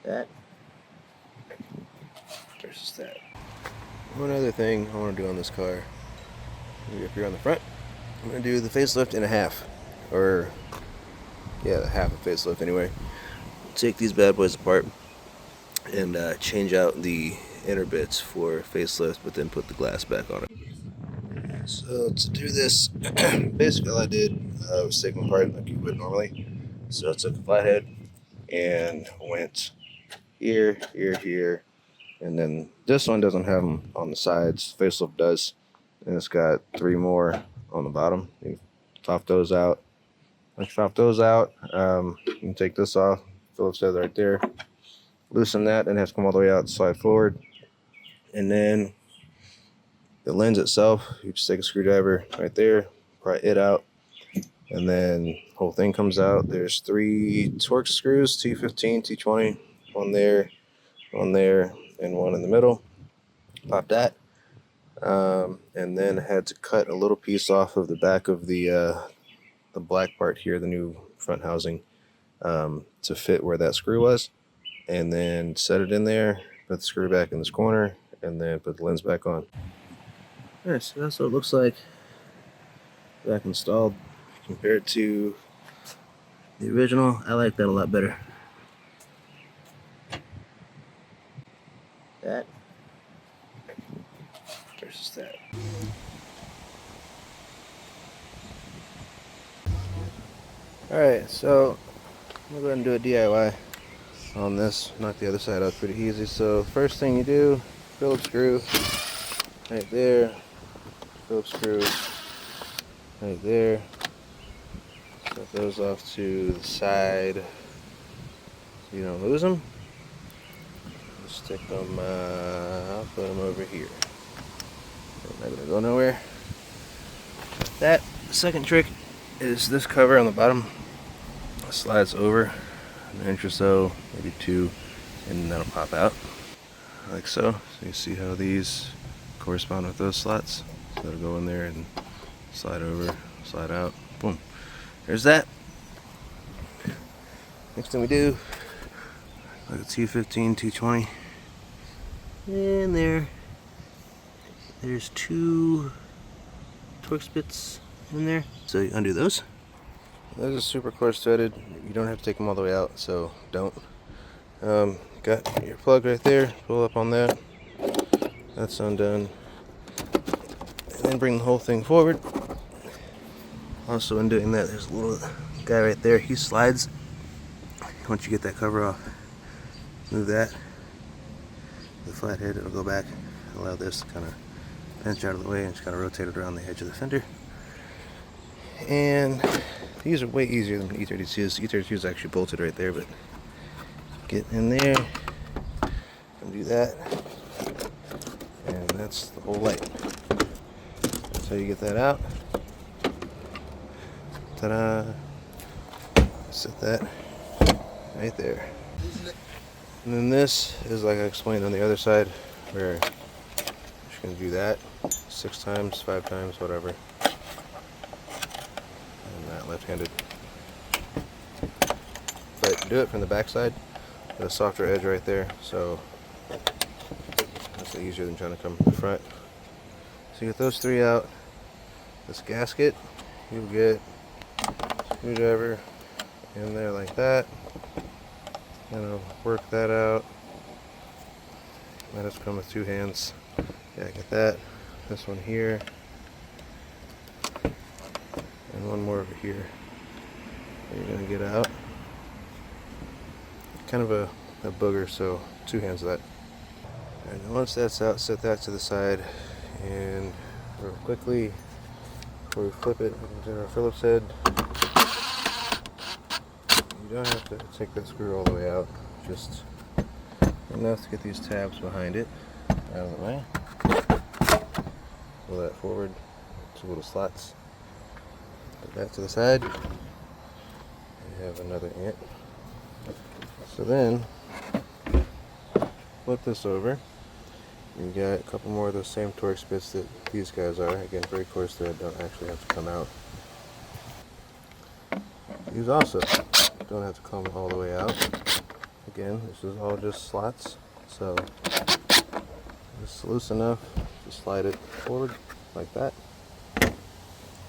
That versus that. One other thing I want to do on this car, maybe if you're on the front, I'm going to do the facelift in a half. Or, yeah, half a facelift anyway. Take these bad boys apart and change out the inner bits for facelift, but then put the glass back on it. So to do this, basically all I did was take them apart like you would normally. So I took a flathead and went here, here, here, and then this one doesn't have them on the sides. Facelift does, and it's got 3 more on the bottom. You top those out. Once you top those out, you can take this off. Phillips head right there. Loosen that, and it has to come all the way out, slide forward, and then the lens itself, you just take a screwdriver right there, pry it out, and then the whole thing comes out. There's 3 Torx screws, T15, T20, one there, and one in the middle. Pop that, and then I had to cut a little piece off of the back of the black part here, the new front housing, to fit where that screw was, and then set it in there, put the screw back in this corner, and then put the lens back on. Alright, so that's what it looks like back installed compared to the original. I like that a lot better. That versus that. Alright, so I'm going to go ahead and do a DIY on this. Knock the other side out pretty easy. So first thing you do, Phillips screw right there, Phillips screw right there. Set those off to the side so you don't lose them. Stick them, I'll put them over here. They're not going to go nowhere. That second trick is this cover on the bottom slides over an inch or so, maybe 2, and that'll pop out like so. So you see how these correspond with those slots. So they'll go in there and slide over, slide out, boom. There's that. Next thing we do, like a T15, T20, and there's 2 Torx bits in there. So you undo those. Those are super coarse threaded. You don't have to take them all the way out, so don't. Got your plug right there. Pull up on that. That's undone. And then bring the whole thing forward. Also, in doing that, there's a little guy right there. He slides. Once you get that cover off, move that. The flathead, it'll go back. Allow this to kind of pinch out of the way and just kind of rotate it around the edge of the fender. And these are way easier than E32s. E32 is actually bolted right there, but get in there and do that, and that's the whole light. So you get that out. Ta-da! Set that right there. And then this is like I explained on the other side, where you're just going to do that 6 times, 5 times, whatever. Left-handed, but do it from the back side. Got a softer edge right there, so that's easier than trying to come from the front. So you get those 3 out. This gasket, you'll get screwdriver in there like that. Work that out. Might have to come with 2 hands. Yeah, get that. This one here. And one more over here that you're going to get out. Kind of a booger, so 2 hands of that. And once that's out, set that to the side, and real quickly, before we flip it into our Phillips head, you don't have to take that screw all the way out, just enough to get these tabs behind it out of the way. Pull that forward, 2 little slots. Put that to the side. You have another ant. So then, flip this over. You got a couple more of those same Torx bits that these guys are. Again, very coarse thread, don't actually have to come out. These also don't have to come all the way out. Again, this is all just slots, so just loose enough to slide it forward like that,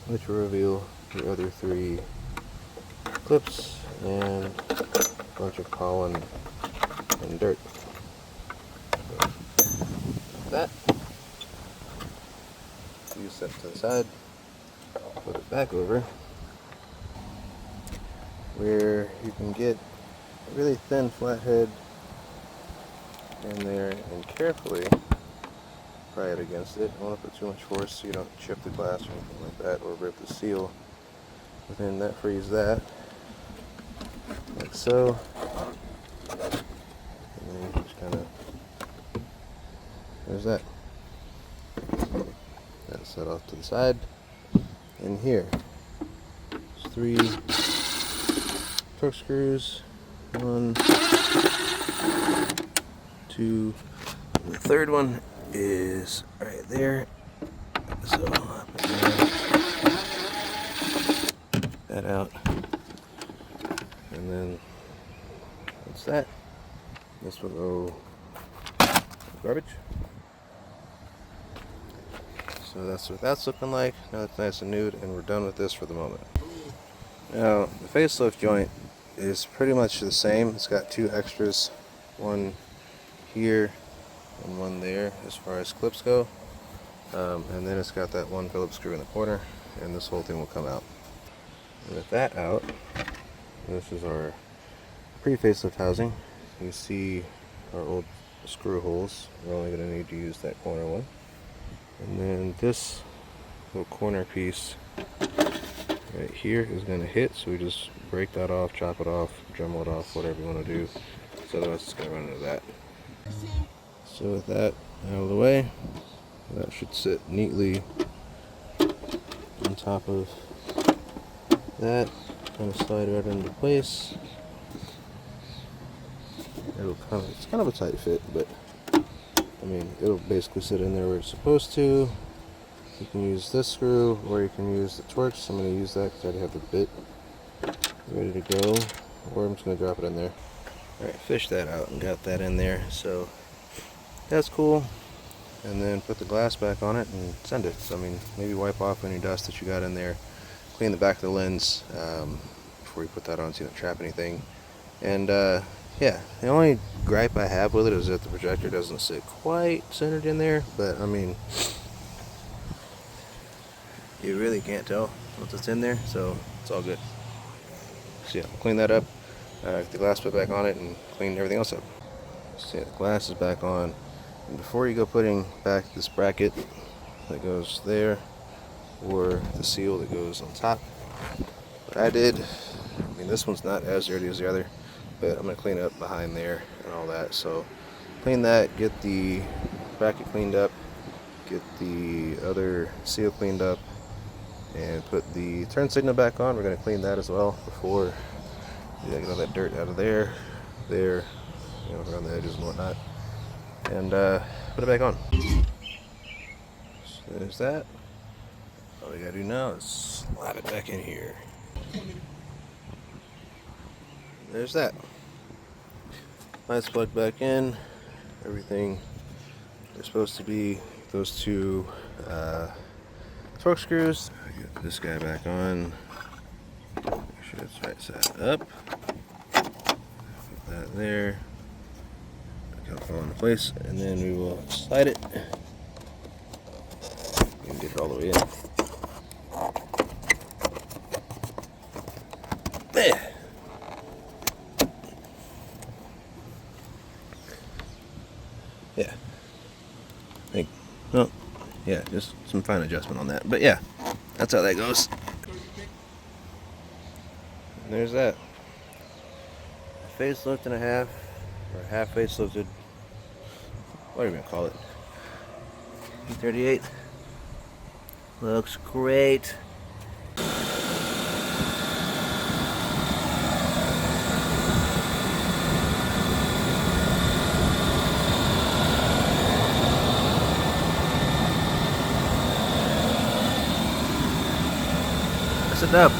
which will reveal the other 3 clips and a bunch of pollen and dirt. So, that you set to the side, put it back over where you can get a really thin flathead in there and carefully pry it against it. I don't want to put too much force so you don't chip the glass or anything like that or rip the seal. But then that frees that, like so. And then you just kind of, there's that. That's set off to the side. And here, there's 3 torque screws. 1, 2, and the third one is right there. So I'll put that out. And then that's that. This will go garbage. So that's what that's looking like. Now it's nice and nude, and we're done with this for the moment. Now the facelift joint is pretty much the same. It's got 2 extras, one here and one there as far as clips go, and then it's got that 1 Phillips screw in the corner, and this whole thing will come out. And with that out, this is our pre-facelift housing. You see our old screw holes. We're only going to need to use that corner one. And then this little corner piece right here is going to hit, so we just break that off, chop it off, Dremel it off, whatever you want to do. So otherwise it's going to run into that. So with that out of the way, that should sit neatly on top of that. Kind of slide right into place. It's kind of a tight fit, but I mean, it'll basically sit in there where it's supposed to. You can use this screw, or you can use the Torx. I'm going to use that because I already have the bit ready to go, or I'm just going to drop it in there. Alright, fish that out and got that in there, so that's cool. And then put the glass back on it and send it. So I mean, maybe wipe off any dust that you got in there, clean the back of the lens before you put that on so you don't trap anything. And yeah, the only gripe I have with it is that the projector doesn't sit quite centered in there, but I mean, you really can't tell what's in there, so it's all good. So yeah, clean that up, get the glass put back on it, and clean everything else up. So yeah, the glass is back on. And before you go putting back this bracket that goes there, or the seal that goes on top, what I did, I mean, this one's not as dirty as the other, but I'm going to clean up behind there and all that. So clean that, get the bracket cleaned up, get the other seal cleaned up, and put the turn signal back on. We're going to clean that as well before you get all that dirt out of there, you know, around the edges and whatnot, and put it back on. So there's that. All we got to do now is slide it back in here. There's that. Lights plugged back in. Everything is supposed to be. Those 2 torque screws. Get this guy back on. Make sure it's right side up. Put that there. It'll fall into place, and then we will slide it and get it all the way in. There. Yeah. Well, yeah, just some fine adjustment on that. But yeah, that's how that goes. And there's that. A facelift and a half, or half facelifted, what are we gonna call it? E38. Looks great. Mess it up.